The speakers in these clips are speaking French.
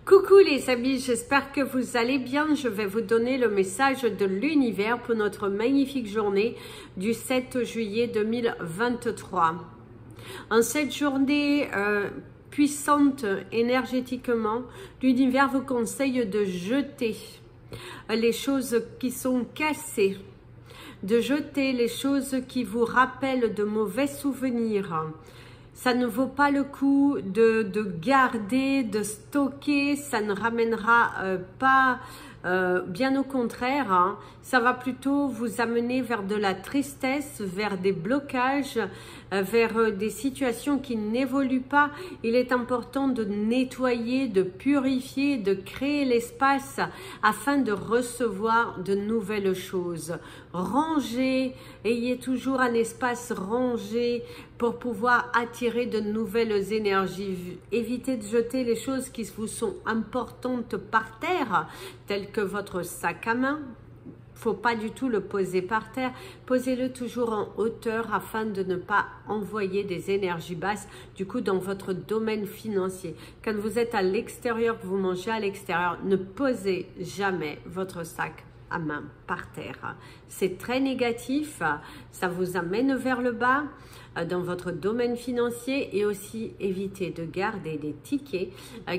Coucou les amis, j'espère que vous allez bien. Je vais vous donner le message de l'univers pour notre magnifique journée du 7 juillet 2023. En cette journée puissante énergétiquement, l'univers vous conseille de jeter les choses qui sont cassées, de jeter les choses qui vous rappellent de mauvais souvenirs. Ça ne vaut pas le coup de garder, de stocker, ça ne ramènera pas, bien au contraire, hein, ça va plutôt vous amener vers de la tristesse, vers des blocages, vers des situations qui n'évoluent pas. Il est important de nettoyer, de purifier, de créer l'espace afin de recevoir de nouvelles choses. Rangez, ayez toujours un espace rangé pour pouvoir attirer de nouvelles énergies. Évitez de jeter les choses qui vous sont importantes par terre, telles que votre sac à main. Faut pas du tout le poser par terre, posez-le toujours en hauteur afin de ne pas envoyer des énergies basses du coup dans votre domaine financier. Quand vous êtes à l'extérieur, que vous mangez à l'extérieur, ne posez jamais votre sac à main par terre. C'est très négatif, ça vous amène vers le bas dans votre domaine financier, et aussi évitez de garder des tickets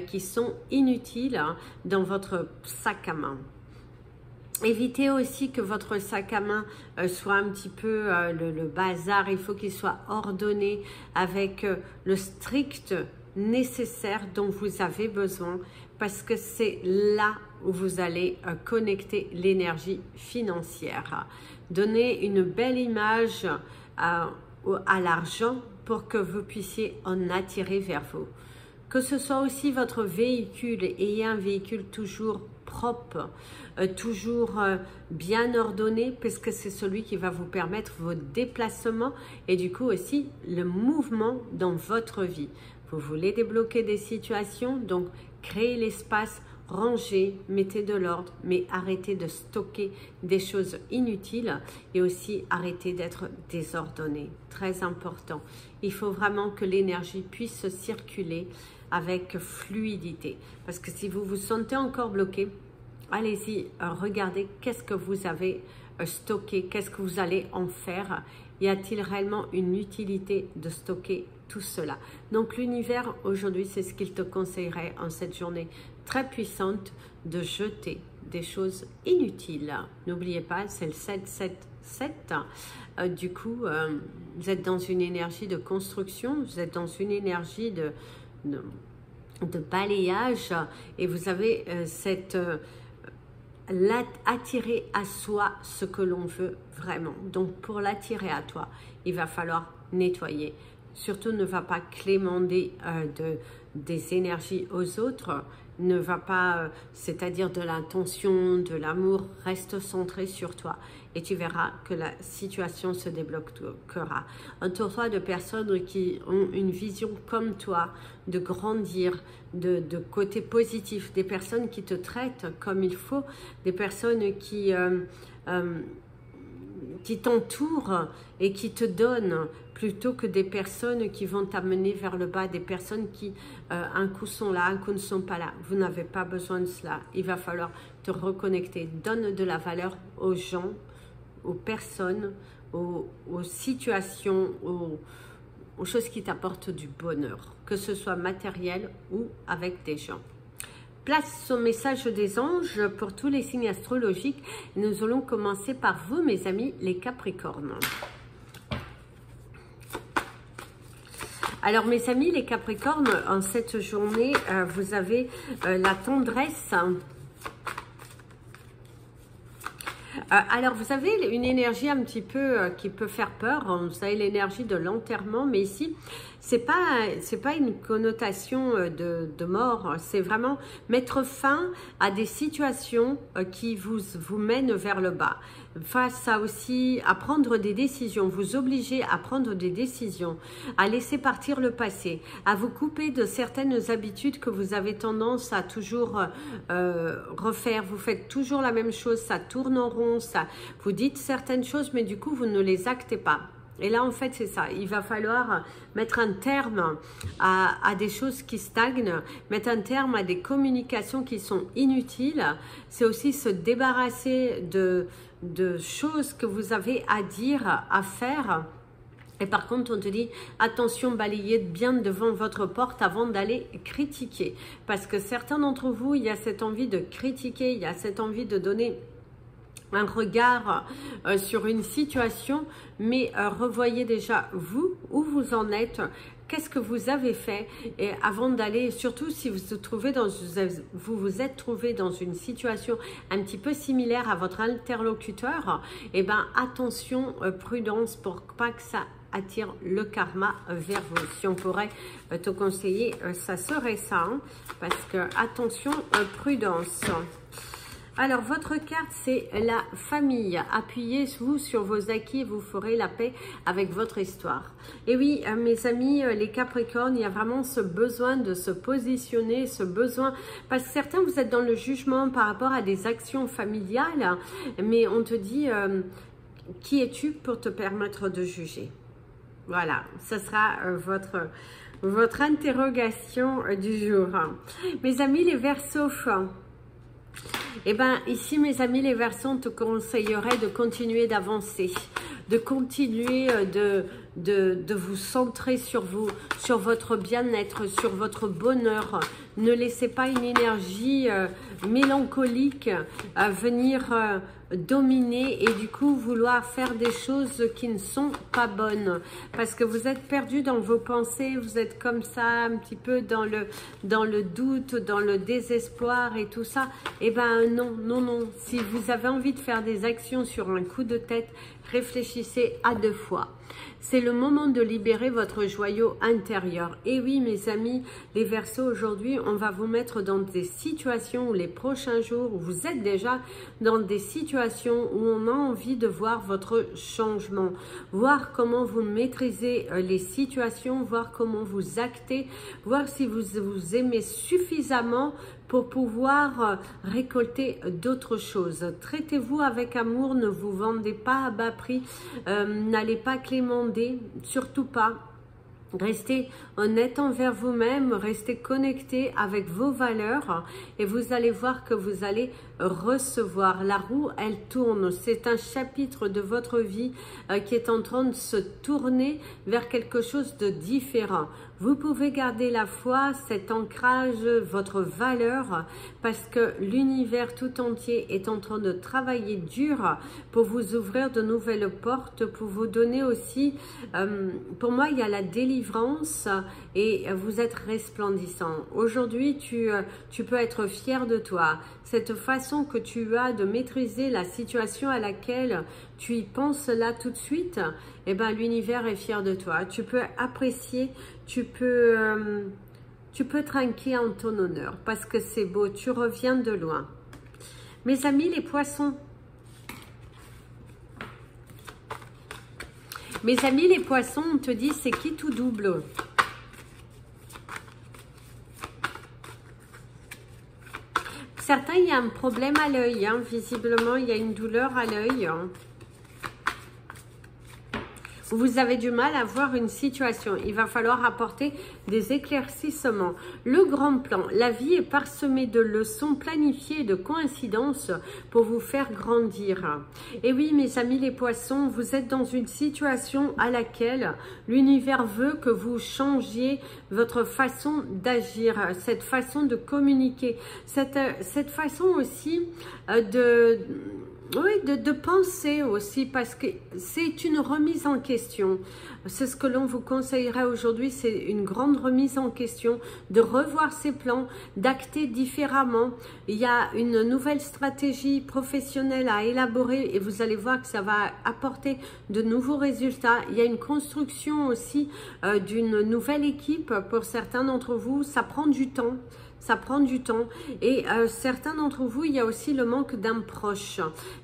qui sont inutiles dans votre sac à main. Évitez aussi que votre sac à main soit un petit peu le bazar. Il faut qu'il soit ordonné avec le strict nécessaire dont vous avez besoin, parce que c'est là où vous allez connecter l'énergie financière. Donnez une belle image à l'argent pour que vous puissiez en attirer vers vous. Que ce soit aussi votre véhicule, ayez un véhicule toujours propre, toujours bien ordonné, parce que c'est celui qui va vous permettre vos déplacements et du coup aussi le mouvement dans votre vie. Vous voulez débloquer des situations, donc créez l'espace, rangez, mettez de l'ordre, mais arrêtez de stocker des choses inutiles et aussi arrêtez d'être désordonné. Très important. Il faut vraiment que l'énergie puisse circuler avec fluidité. Parce que si vous vous sentez encore bloqué, allez-y, regardez qu'est-ce que vous avez stocké, qu'est-ce que vous allez en faire. Y a-t-il réellement une utilité de stocker tout cela? Donc l'univers aujourd'hui, c'est ce qu'il te conseillerait en cette journée très puissante, de jeter des choses inutiles. N'oubliez pas, c'est le 777. Du coup, vous êtes dans une énergie de construction, vous êtes dans une énergie de balayage, et vous avez attirer à soi ce que l'on veut vraiment. Donc pour l'attirer à toi, il va falloir nettoyer. Surtout ne va pas clémenter des énergies aux autres, ne va pas, c'est-à-dire de l'intention, de l'amour, reste centré sur toi et tu verras que la situation se débloquera. Entoure-toi de personnes qui ont une vision comme toi, de grandir, de côté positif, des personnes qui te traitent comme il faut, des personnes qui t'entourent et qui te donnent, plutôt que des personnes qui vont t'amener vers le bas, des personnes qui un coup sont là, un coup ne sont pas là. Vous n'avez pas besoin de cela. Il va falloir te reconnecter. Donne de la valeur aux gens, aux personnes, aux situations, aux choses qui t'apportent du bonheur, que ce soit matériel ou avec des gens. Place au message des anges pour tous les signes astrologiques. Nous allons commencer par vous, mes amis, les Capricornes. Alors, mes amis, les Capricornes, en cette journée, vous avez la tendresse. Alors, vous avez une énergie un petit peu qui peut faire peur. Vous avez l'énergie de l'enterrement, mais ici, c'est pas une connotation de mort. C'est vraiment mettre fin à des situations qui vous mènent vers le bas. Face à aussi à prendre des décisions, vous obligez à prendre des décisions, à laisser partir le passé, à vous couper de certaines habitudes que vous avez tendance à toujours refaire. Vous faites toujours la même chose, ça tourne en rond, vous dites certaines choses, mais du coup, vous ne les actez pas. Et là, en fait, c'est ça. Il va falloir mettre un terme à des choses qui stagnent, mettre un terme à des communications qui sont inutiles. C'est aussi se débarrasser de choses que vous avez à dire, à faire. Et par contre, on te dit, attention, balayez bien devant votre porte avant d'aller critiquer. Parce que certains d'entre vous, il y a cette envie de critiquer, il y a cette envie de donner un regard sur une situation, mais revoyez déjà vous, où vous en êtes, qu'est-ce que vous avez fait, et avant d'aller, surtout si vous vous êtes trouvé dans une situation un petit peu similaire à votre interlocuteur, et ben attention, prudence pour pas que ça attire le karma vers vous. Si on pourrait te conseiller, ça serait ça, hein, parce que attention, prudence. Alors, votre carte, c'est la famille. Appuyez-vous sur vos acquis et vous ferez la paix avec votre histoire. Et oui, mes amis, les Capricornes, il y a vraiment ce besoin de se positionner, ce besoin, parce que certains, vous êtes dans le jugement par rapport à des actions familiales, mais on te dit, qui es-tu pour te permettre de juger? Voilà, ce sera votre interrogation du jour. Mes amis, les Verseaux, eh bien, ici, mes amis, les Verseaux, on te conseillerait de continuer d'avancer, de continuer de vous centrer sur vous, sur votre bien-être, sur votre bonheur. Ne laissez pas une énergie mélancolique venir dominer et du coup vouloir faire des choses qui ne sont pas bonnes, parce que vous êtes perdu dans vos pensées, vous êtes comme ça un petit peu dans le doute, dans le désespoir et tout ça. Eh ben non, non, non, si vous avez envie de faire des actions sur un coup de tête, réfléchissez à 2 fois. C'est le moment de libérer votre joyau intérieur. Et oui, mes amis, les Verseaux, aujourd'hui, on va vous mettre dans des situations où les prochains jours, où vous êtes déjà dans des situations où on a envie de voir votre changement, voir comment vous maîtrisez les situations, voir comment vous actez, voir si vous aimez suffisamment pour pouvoir récolter d'autres choses. Traitez-vous avec amour, ne vous vendez pas à bas prix, n'allez pas clémenter, surtout pas. Restez honnête envers vous-même, restez connecté avec vos valeurs et vous allez voir que vous allez recevoir. La roue, elle tourne. C'est un chapitre de votre vie qui est en train de se tourner vers quelque chose de différent. Vous pouvez garder la foi, cet ancrage, votre valeur, parce que l'univers tout entier est en train de travailler dur pour vous ouvrir de nouvelles portes, pour vous donner aussi, pour moi, il y a la délivrance et vous êtes resplendissant. Aujourd'hui, tu peux être fier de toi. Cette façon que tu as de maîtriser la situation à laquelle tu y penses là tout de suite, eh ben, l'univers est fier de toi. Tu peux apprécier, tu peux trinquer en ton honneur parce que c'est beau, tu reviens de loin. Mes amis, les poissons. Mes amis, les poissons, on te dit, c'est qui tout double? Certains, il y a un problème à l'œil, hein. Visiblement, il y a une douleur à l'œil. Hein. Vous avez du mal à voir une situation. Il va falloir apporter des éclaircissements. Le grand plan, la vie est parsemée de leçons planifiées et de coïncidences pour vous faire grandir. Et oui, mes amis les poissons, vous êtes dans une situation à laquelle l'univers veut que vous changiez votre façon d'agir, cette façon de communiquer, cette façon aussi de penser aussi, parce que c'est une remise en question. C'est ce que l'on vous conseillerait aujourd'hui, c'est une grande remise en question, de revoir ses plans, d'acter différemment. Il y a une nouvelle stratégie professionnelle à élaborer et vous allez voir que ça va apporter de nouveaux résultats. Il y a une construction aussi d'une nouvelle équipe pour certains d'entre vous. Ça prend du temps. ça prend du temps. Et certains d'entre vous, il y a aussi le manque d'un proche.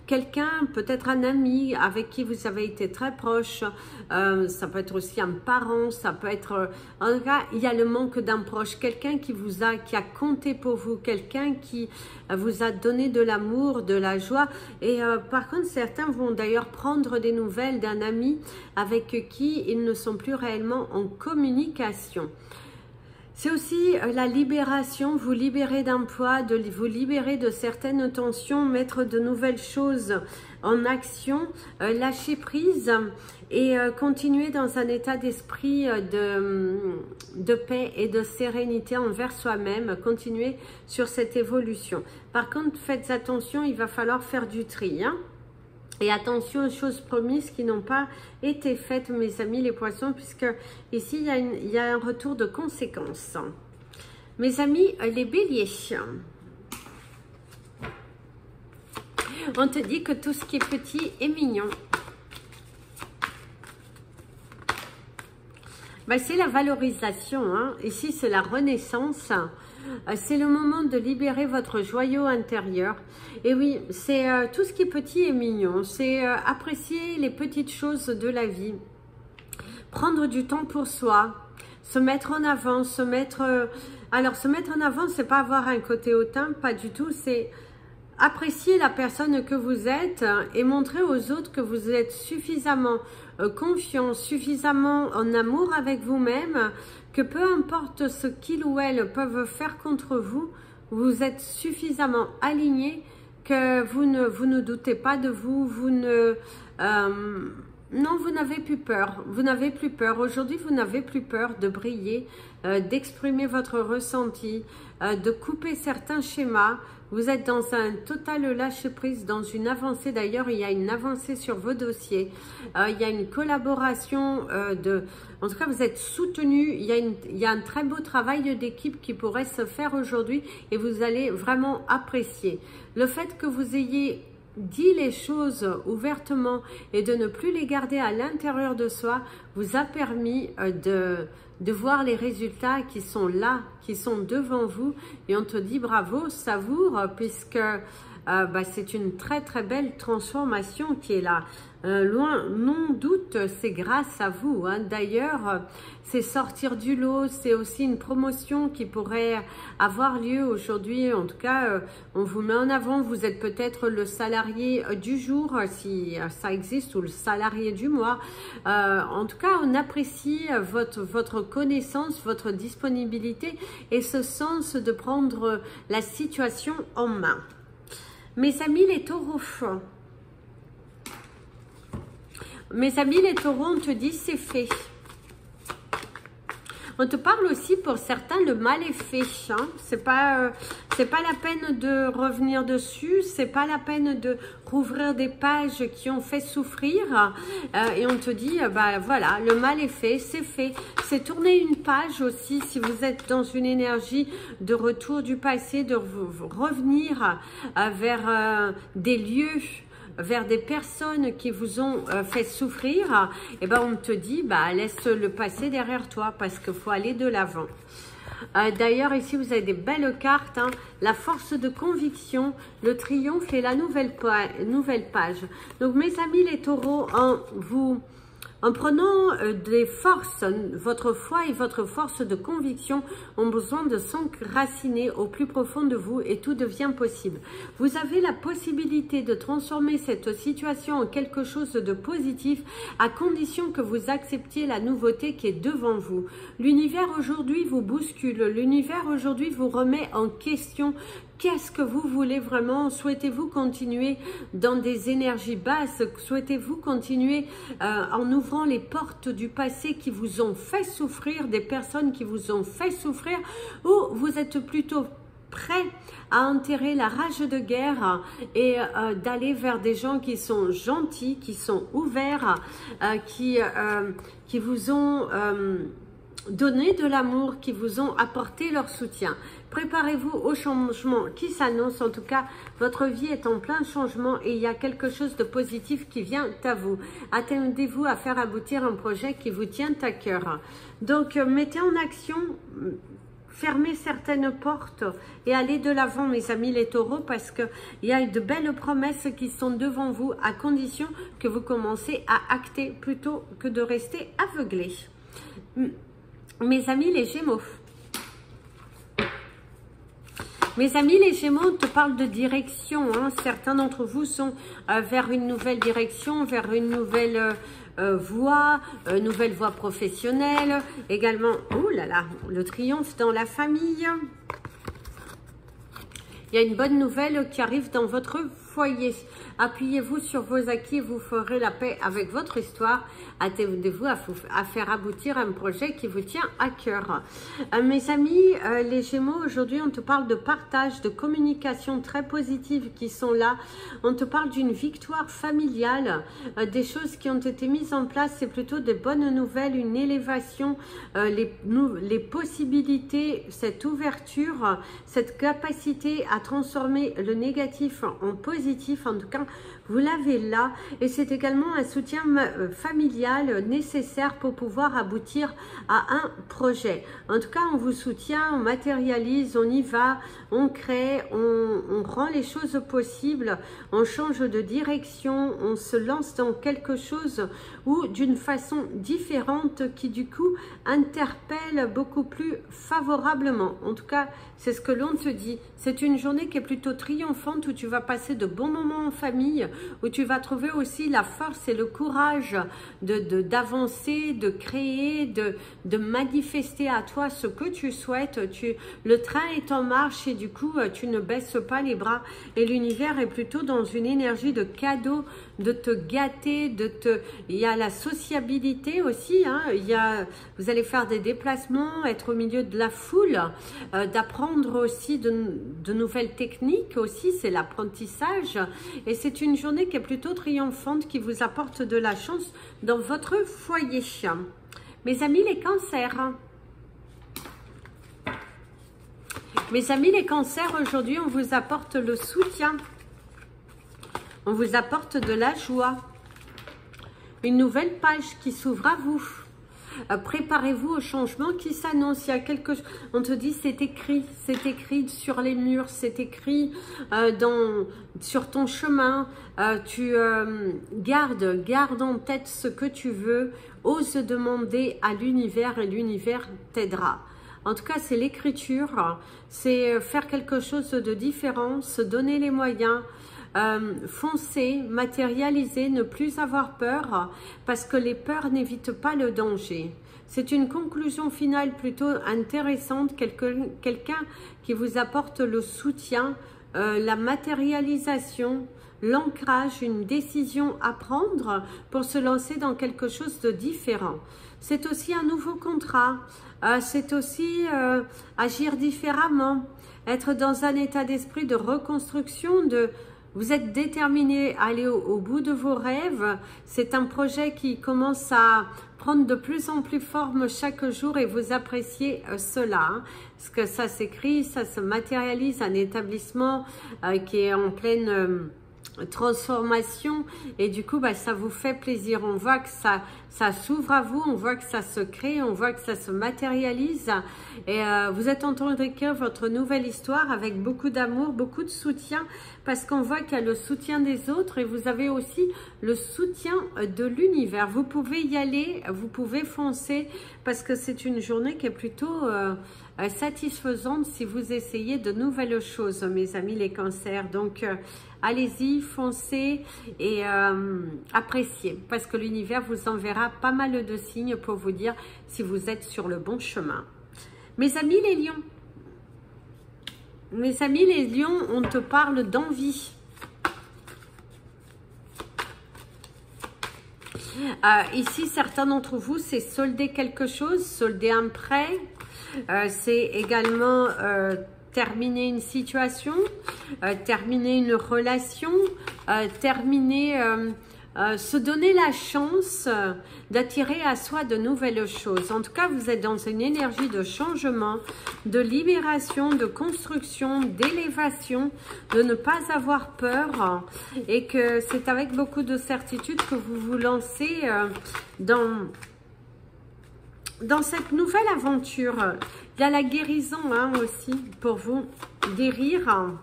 Quelqu'un, peut-être un ami avec qui vous avez été très proche. Ça peut être aussi un parent, ça peut être... en tout cas, il y a le manque d'un proche. Quelqu'un qui a compté pour vous. Quelqu'un qui vous a donné de l'amour, de la joie. Et par contre, certains vont d'ailleurs prendre des nouvelles d'un ami avec qui ils ne sont plus réellement en communication. C'est aussi la libération, vous libérer d'un poids, vous libérer de certaines tensions, mettre de nouvelles choses en action, lâcher prise et continuer dans un état d'esprit de paix et de sérénité envers soi-même, continuer sur cette évolution. Par contre, faites attention, il va falloir faire du tri, hein. Et attention aux choses promises qui n'ont pas été faites, mes amis les poissons, puisque ici, il y a un retour de conséquences. Mes amis, les béliers. On te dit que tout ce qui est petit est mignon. Ben, c'est la valorisation, hein. Ici, c'est la renaissance. C'est le moment de libérer votre joyau intérieur. Et oui, c'est tout ce qui est petit et mignon. C'est apprécier les petites choses de la vie. Prendre du temps pour soi. Se mettre en avant. Alors, se mettre en avant, c'est pas avoir un côté hautain, pas du tout. C'est apprécier la personne que vous êtes et montrer aux autres que vous êtes suffisamment confiant, suffisamment en amour avec vous-même, que peu importe ce qu'ils ou elles peuvent faire contre vous, vous êtes suffisamment aligné que vous ne doutez pas de vous, non, vous n'avez plus peur, vous n'avez plus peur. Aujourd'hui, vous n'avez plus peur de briller, d'exprimer votre ressenti, de couper certains schémas. Vous êtes dans un total lâcher-prise, dans une avancée. D'ailleurs, il y a une avancée sur vos dossiers. Il y a une collaboration en tout cas, vous êtes soutenu. Il y a un très beau travail d'équipe qui pourrait se faire aujourd'hui et vous allez vraiment apprécier. Le fait que vous ayez dit les choses ouvertement et de ne plus les garder à l'intérieur de soi vous a permis de voir les résultats qui sont là, qui sont devant vous et on te dit bravo, savoure puisque c'est une très très belle transformation qui est là. Loin, non doute, c'est grâce à vous, hein. D'ailleurs, c'est sortir du lot, c'est aussi une promotion qui pourrait avoir lieu aujourd'hui. En tout cas, on vous met en avant, vous êtes peut-être le salarié du jour, si ça existe, ou le salarié du mois. En tout cas, on apprécie votre connaissance, votre disponibilité et ce sens de prendre la situation en main. Mes amis les taureaux, on te dit c'est fait. On te parle aussi pour certains, le mal est fait. Hein. C'est pas la peine de revenir dessus, c'est pas la peine de rouvrir des pages qui ont fait souffrir. Et on te dit, voilà, le mal est fait, c'est fait. C'est tourner une page aussi si vous êtes dans une énergie de retour du passé, de revenir vers des lieux, vers des personnes qui vous ont fait souffrir, et on te dit, laisse le passé derrière toi parce qu'il faut aller de l'avant. D'ailleurs, ici, vous avez des belles cartes, hein, la force de conviction, le triomphe et la nouvelle page. Donc, mes amis les taureaux, en prenant des forces, votre foi et votre force de conviction ont besoin de s'enraciner au plus profond de vous et tout devient possible. Vous avez la possibilité de transformer cette situation en quelque chose de positif à condition que vous acceptiez la nouveauté qui est devant vous. L'univers aujourd'hui vous bouscule, l'univers aujourd'hui vous remet en question. Qu'est-ce que vous voulez vraiment? Souhaitez-vous continuer dans des énergies basses? Souhaitez-vous continuer en ouvrant les portes du passé qui vous ont fait souffrir, des personnes qui vous ont fait souffrir? Ou vous êtes plutôt prêt à enterrer la rage de guerre et d'aller vers des gens qui sont gentils, qui sont ouverts, qui vous ont... donné de l'amour, qui vous ont apporté leur soutien. Préparez-vous au changement qui s'annonce. En tout cas, votre vie est en plein changement et il y a quelque chose de positif qui vient à vous. Attendez-vous à faire aboutir un projet qui vous tient à cœur. Donc, mettez en action, fermer certaines portes et aller de l'avant, mes amis les taureaux, parce qu'il y a de belles promesses qui sont devant vous, à condition que vous commencez à acter plutôt que de rester aveuglés. Mes amis les Gémeaux. Mes amis les Gémeaux, on te parle de direction. Hein. Certains d'entre vous sont vers une nouvelle direction, vers une nouvelle nouvelle voie professionnelle. Également, oh là là, le triomphe dans la famille. Il y a une bonne nouvelle qui arrive dans votre foyer. Appuyez-vous sur vos acquis et vous ferez la paix avec votre histoire. Attendez-vous à faire aboutir un projet qui vous tient à cœur. Mes amis, les Gémeaux, aujourd'hui, on te parle de partage, de communication très positive qui sont là. On te parle d'une victoire familiale, des choses qui ont été mises en place. C'est plutôt des bonnes nouvelles, une élévation, les possibilités, cette ouverture, cette capacité à transformer le négatif en positif. En tout cas, vous l'avez là, et c'est également un soutien familial nécessaire pour pouvoir aboutir à un projet. En tout cas, on vous soutient, on matérialise, on y va, on crée, on rend les choses possibles, on change de direction, on se lance dans quelque chose ou d'une façon différente qui du coup interpelle beaucoup plus favorablement. En tout cas, c'est ce que l'on te dit. C'est une journée qui est plutôt triomphante où tu vas passer de bons moments en famille, où tu vas trouver aussi la force et le courage d'avancer, de créer, de manifester à toi ce que tu souhaites. Le train est en marche et du coup, tu ne baisses pas les bras. Et l'univers est plutôt dans une énergie de cadeau, de te gâter, il y a la sociabilité aussi, hein. Vous allez faire des déplacements, être au milieu de la foule, d'apprendre aussi de nouvelles techniques aussi, c'est l'apprentissage. Et c'est une journée qui est plutôt triomphante, qui vous apporte de la chance dans votre foyer. Mes amis les cancers. Mes amis les cancers, aujourd'hui on vous apporte le soutien. On vous apporte de la joie. Une nouvelle page qui s'ouvre à vous. Préparez-vous au changement qui s'annonce. Il y a quelque chose, on te dit c'est écrit sur les murs, c'est écrit sur ton chemin. Tu garde en tête ce que tu veux, ose demander à l'univers et l'univers t'aidera. En tout cas, c'est l'écriture, c'est faire quelque chose de différent, se donner les moyens. Foncer, matérialiser, ne plus avoir peur, parce que les peurs n'évitent pas le danger. C'est une conclusion finale plutôt intéressante, quelqu'un qui vous apporte le soutien, la matérialisation, l'ancrage, une décision à prendre pour se lancer dans quelque chose de différent. C'est aussi un nouveau contrat, c'est aussi agir différemment, être dans un état d'esprit de reconstruction, vous êtes déterminé à aller au bout de vos rêves. C'est un projet qui commence à prendre de plus en plus forme chaque jour et vous appréciez cela. Hein, parce que ça s'écrit, ça se matérialise, un établissement qui est en pleine transformation et du coup ça vous fait plaisir. On voit que ça s'ouvre à vous, on voit que ça se crée, on voit que ça se matérialise et vous êtes en train d'écrire votre nouvelle histoire avec beaucoup d'amour, beaucoup de soutien, parce qu'on voit qu'il y a le soutien des autres et vous avez aussi le soutien de l'univers. Vous pouvez y aller, vous pouvez foncer, parce que c'est une journée qui est plutôt satisfaisante si vous essayez de nouvelles choses, mes amis les cancers. Donc allez-y, foncez et appréciez, parce que l'univers vous enverra pas mal de signes pour vous dire si vous êtes sur le bon chemin. Mes amis les lions, on te parle d'envie. Ici, certains d'entre vous, c'est solder quelque chose, solder un prêt. C'est également terminer une situation, terminer une relation, se donner la chance d'attirer à soi de nouvelles choses. En tout cas, vous êtes dans une énergie de changement, de libération, de construction, d'élévation, de ne pas avoir peur, et que c'est avec beaucoup de certitude que vous vous lancez dans cette nouvelle aventure Il y a la guérison hein, aussi pour vous. Guérir.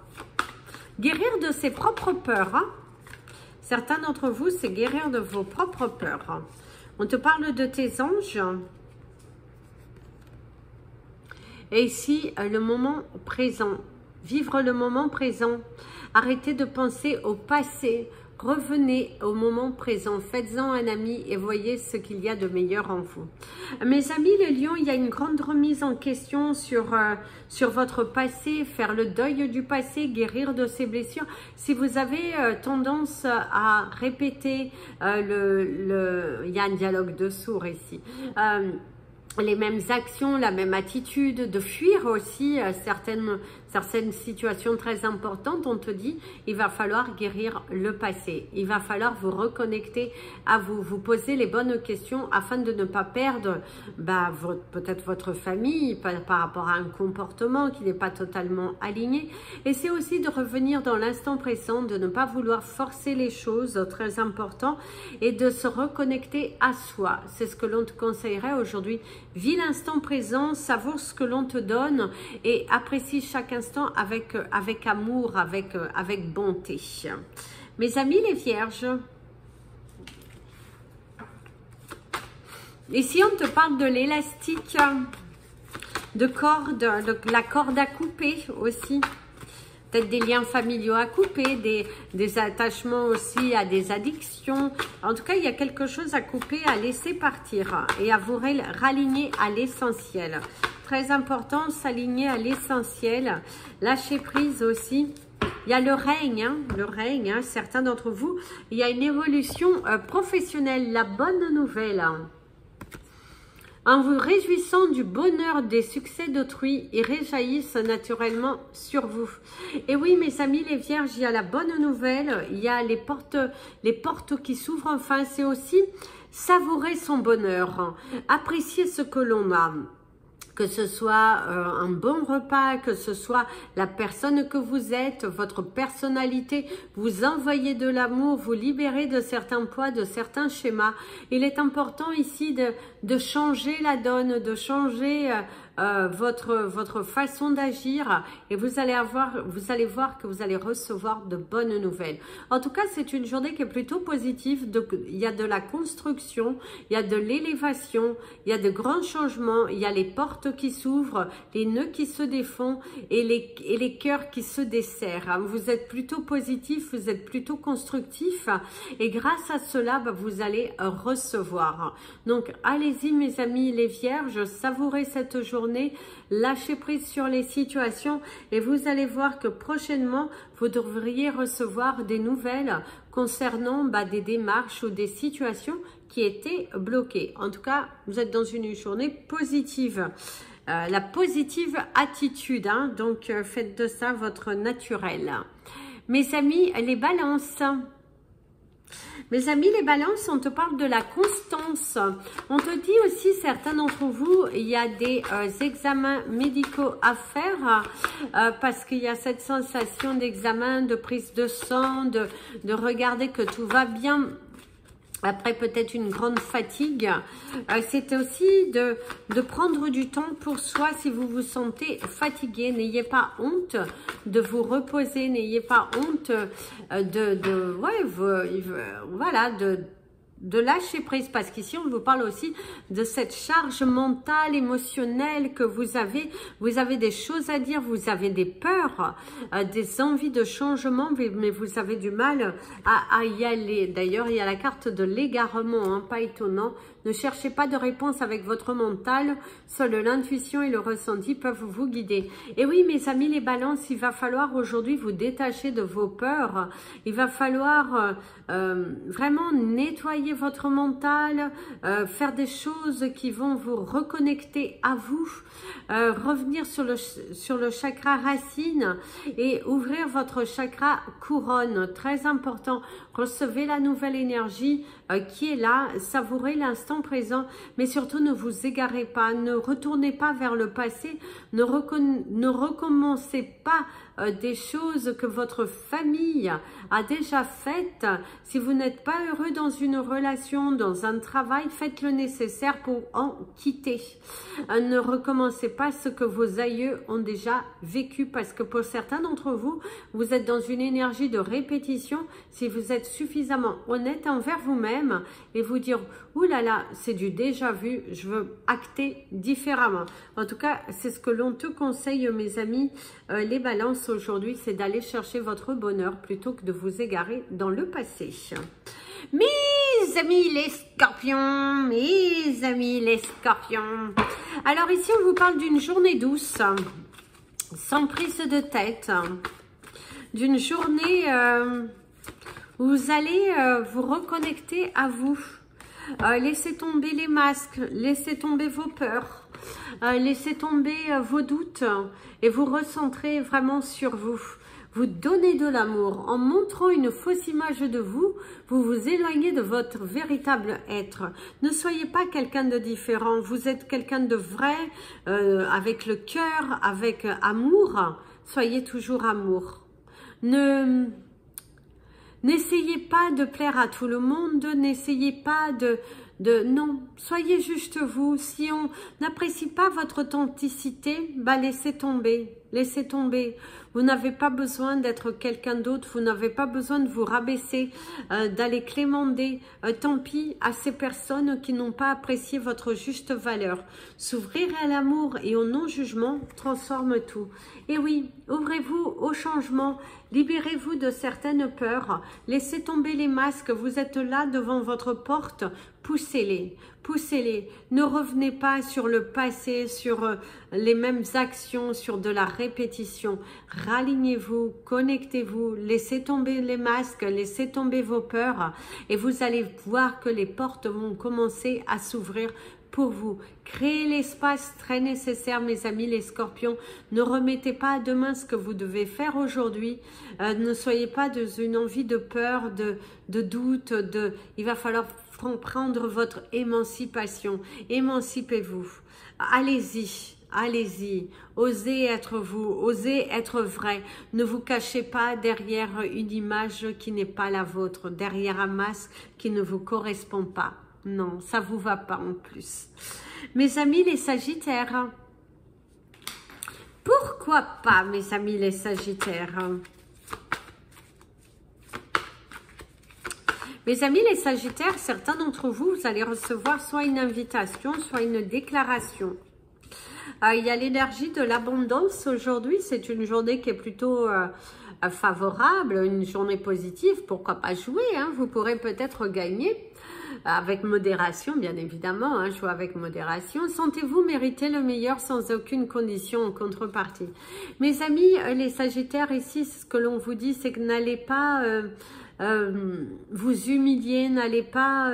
Guérir de ses propres peurs. Hein. Certains d'entre vous, c'est guérir de vos propres peurs. On te parle de tes anges. Et ici, le moment présent. Vivre le moment présent. Arrêtez de penser au passé. Revenez au moment présent. Faites-en un ami et voyez ce qu'il y a de meilleur en vous. Mes amis, les lions, il y a une grande remise en question sur votre passé. Faire le deuil du passé, guérir de ses blessures. Si vous avez tendance à répéter il y a un dialogue de sourds ici. Les mêmes actions, la même attitude, de fuir aussi certaines situations très importantes, on te dit, il va falloir guérir le passé. Il va falloir vous reconnecter à vous, vous poser les bonnes questions afin de ne pas perdre peut-être votre famille par rapport à un comportement qui n'est pas totalement aligné. Et c'est aussi de revenir dans l'instant présent, de ne pas vouloir forcer les choses, très important, et de se reconnecter à soi. C'est ce que l'on te conseillerait aujourd'hui. Vis l'instant présent, savoure ce que l'on te donne et apprécie chaque instant avec amour, avec bonté. Mes amis les vierges, ici on te parle de l'élastique, de corde, de la corde à couper aussi. Peut-être des liens familiaux à couper, des attachements aussi à des addictions. En tout cas, il y a quelque chose à couper, à laisser partir et à vous raligner à l'essentiel. Très important, s'aligner à l'essentiel. Lâcher prise aussi. Il y a le règne, hein, certains d'entre vous. Il y a une évolution professionnelle, la bonne nouvelle. En vous réjouissant du bonheur des succès d'autrui, ils réjaillissent naturellement sur vous. Et oui, mes amis, les vierges, il y a la bonne nouvelle, il y a les portes qui s'ouvrent enfin. C'est aussi savourer son bonheur, apprécier ce que l'on a. Que ce soit un bon repas, que ce soit la personne que vous êtes, votre personnalité, vous envoyez de l'amour, vous libérez de certains poids, de certains schémas. Il est important ici de changer la donne, de changer votre façon d'agir et vous allez voir que vous allez recevoir de bonnes nouvelles. En tout cas, c'est une journée qui est plutôt positive. Il y a de la construction, il y a de l'élévation, il y a de grands changements, il y a les portes qui s'ouvrent, les nœuds qui se défont et les cœurs qui se desserrent. Vous êtes plutôt positif, vous êtes plutôt constructif et grâce à cela, vous allez recevoir. Donc, allez-y mes amis les vierges, savourez cette journée. Lâchez prise sur les situations et vous allez voir que prochainement, vous devriez recevoir des nouvelles concernant des démarches ou des situations qui étaient bloquées. En tout cas, vous êtes dans une journée positive. La positive attitude, hein, donc faites de ça votre naturel. Mes amis, les balances. Mes amis, les balances, on te parle de la constance. On te dit aussi, certains d'entre vous, il y a des examens médicaux à faire parce qu'il y a cette sensation d'examen, de prise de sang, de regarder que tout va bien. Après peut-être une grande fatigue, c'est aussi de prendre du temps pour soi si vous vous sentez fatigué. N'ayez pas honte de vous reposer, n'ayez pas honte de lâcher prise, parce qu'ici on vous parle aussi de cette charge mentale, émotionnelle que vous avez des choses à dire, vous avez des peurs, des envies de changement, mais vous avez du mal à y aller. D'ailleurs, il y a la carte de l'égarement, hein, pas étonnant. Ne cherchez pas de réponse avec votre mental, seule l'intuition et le ressenti peuvent vous guider. Et oui, mes amis, les balances, il va falloir aujourd'hui vous détacher de vos peurs. Il va falloir vraiment nettoyer votre mental, faire des choses qui vont vous reconnecter à vous, revenir sur le chakra racine et ouvrir votre chakra couronne. Très important, recevez la nouvelle énergie qui est là, savourez l'instant l'instant présent, mais surtout ne vous égarez pas, ne retournez pas vers le passé, ne recommencez pas des choses que votre famille a déjà faites. Si vous n'êtes pas heureux dans une relation, dans un travail, faites le nécessaire pour en quitter. Ne recommencez pas ce que vos aïeux ont déjà vécu, parce que pour certains d'entre vous, vous êtes dans une énergie de répétition. Si vous êtes suffisamment honnête envers vous-même et vous dire « Ouh là là, c'est du déjà vu, je veux acter différemment ». En tout cas, c'est ce que l'on te conseille, mes amis, les balances aujourd'hui, c'est d'aller chercher votre bonheur plutôt que de vous égarer dans le passé. Mes amis les scorpions, mes amis les scorpions. Alors ici, on vous parle d'une journée douce, sans prise de tête, d'une journée où vous allez vous reconnecter à vous. Laissez tomber les masques, laissez tomber vos peurs, laissez tomber vos doutes et vous recentrez vraiment sur vous. Vous donnez de l'amour. En montrant une fausse image de vous, vous vous éloignez de votre véritable être. Ne soyez pas quelqu'un de différent. Vous êtes quelqu'un de vrai, avec le cœur, avec amour. Soyez toujours amour. N'essayez pas de plaire à tout le monde. N'essayez pas non, soyez juste vous. Si on n'apprécie pas votre authenticité, bah laissez tomber. Laissez tomber. Vous n'avez pas besoin d'être quelqu'un d'autre. Vous n'avez pas besoin de vous rabaisser, d'aller clémenter. Tant pis à ces personnes qui n'ont pas apprécié votre juste valeur. S'ouvrir à l'amour et au non-jugement transforme tout. Et oui, ouvrez-vous au changement. Libérez-vous de certaines peurs. Laissez tomber les masques. Vous êtes là devant votre porte. Poussez-les, poussez-les. Ne revenez pas sur le passé, sur les mêmes actions, sur de la répétition. Ralignez-vous, connectez-vous, laissez tomber les masques, laissez tomber vos peurs et vous allez voir que les portes vont commencer à s'ouvrir pour vous. Créez l'espace très nécessaire, mes amis les scorpions. Ne remettez pas à demain ce que vous devez faire aujourd'hui. Ne soyez pas dans une envie de peur, de doute. Il va falloir prendre votre émancipation. Émancipez-vous. Allez-y. Allez-y, osez être vous, osez être vrai. Ne vous cachez pas derrière une image qui n'est pas la vôtre, derrière un masque qui ne vous correspond pas. Non, ça ne vous va pas en plus. Mes amis les Sagittaires, pourquoi pas mes amis les Sagittaires? Mes amis les Sagittaires, certains d'entre vous, vous allez recevoir soit une invitation, soit une déclaration. Il y a l'énergie de l'abondance aujourd'hui, c'est une journée qui est plutôt favorable, une journée positive, pourquoi pas jouer, hein? Vous pourrez peut-être gagner avec modération, bien évidemment, hein, jouer avec modération. Sentez-vous mériter le meilleur sans aucune condition en contrepartie. Mes amis, les Sagittaires, ici, ce que l'on vous dit, c'est que n'allez pas vous humilier, n'allez pas...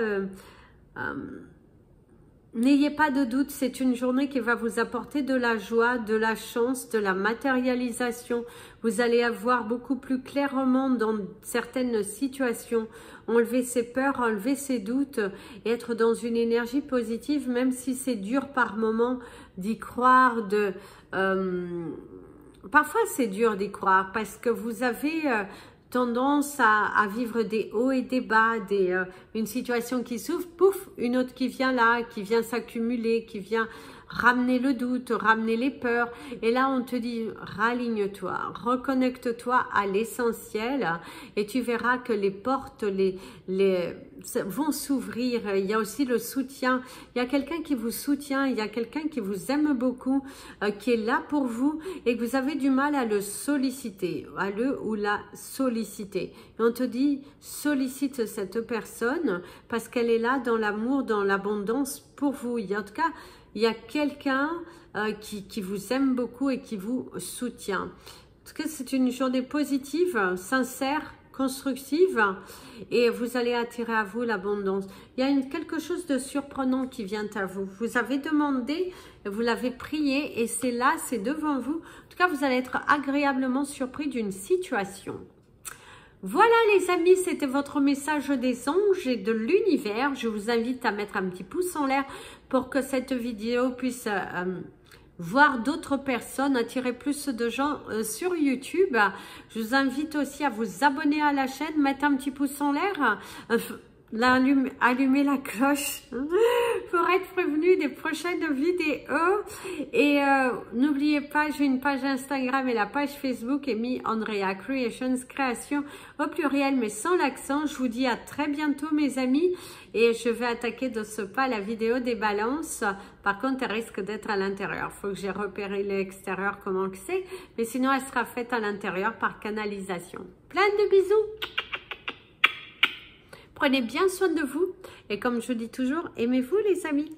N'ayez pas de doute, c'est une journée qui va vous apporter de la joie, de la chance, de la matérialisation. Vous allez avoir beaucoup plus clairement dans certaines situations, enlever ses peurs, enlever ses doutes et être dans une énergie positive, même si c'est dur par moment d'y croire. Parfois c'est dur d'y croire parce que vous avez... tendance à vivre des hauts et des bas, une situation qui s'ouvre, pouf, une autre qui vient là, qui vient s'accumuler, qui vient ramener le doute, ramener les peurs. Et là, on te dit, raligne-toi, reconnecte-toi à l'essentiel et tu verras que les portes vont s'ouvrir. Il y a aussi le soutien. Il y a quelqu'un qui vous soutient, il y a quelqu'un qui vous aime beaucoup, qui est là pour vous et que vous avez du mal à le solliciter, à le ou la solliciter. Et on te dit, sollicite cette personne parce qu'elle est là dans l'amour, dans l'abondance pour vous. En tout cas, il y a quelqu'un qui vous aime beaucoup et qui vous soutient. En tout cas, c'est une journée positive, sincère, constructive et vous allez attirer à vous l'abondance. Il y a quelque chose de surprenant qui vient à vous. Vous avez demandé, vous l'avez prié et c'est là, c'est devant vous. En tout cas, vous allez être agréablement surpris d'une situation. Voilà les amis, c'était votre message des anges et de l'univers. Je vous invite à mettre un petit pouce en l'air pour que cette vidéo puisse voir d'autres personnes, attirer plus de gens sur YouTube. Je vous invite aussi à vous abonner à la chaîne, mettre un petit pouce en l'air, allumer la cloche pour être prévenu des prochaines vidéos. Et n'oubliez pas, j'ai une page Instagram et la page Facebook Amy Andrea Creations, création au pluriel mais sans l'accent. Je vous dis à très bientôt mes amis, et je vais attaquer de ce pas la vidéo des balances. Par contre, elle risque d'être à l'intérieur. Il faut que j'ai repéré l'extérieur, comment que c'est, mais sinon elle sera faite à l'intérieur par canalisation. Plein de bisous. Prenez bien soin de vous et comme je dis toujours, aimez-vous les amis.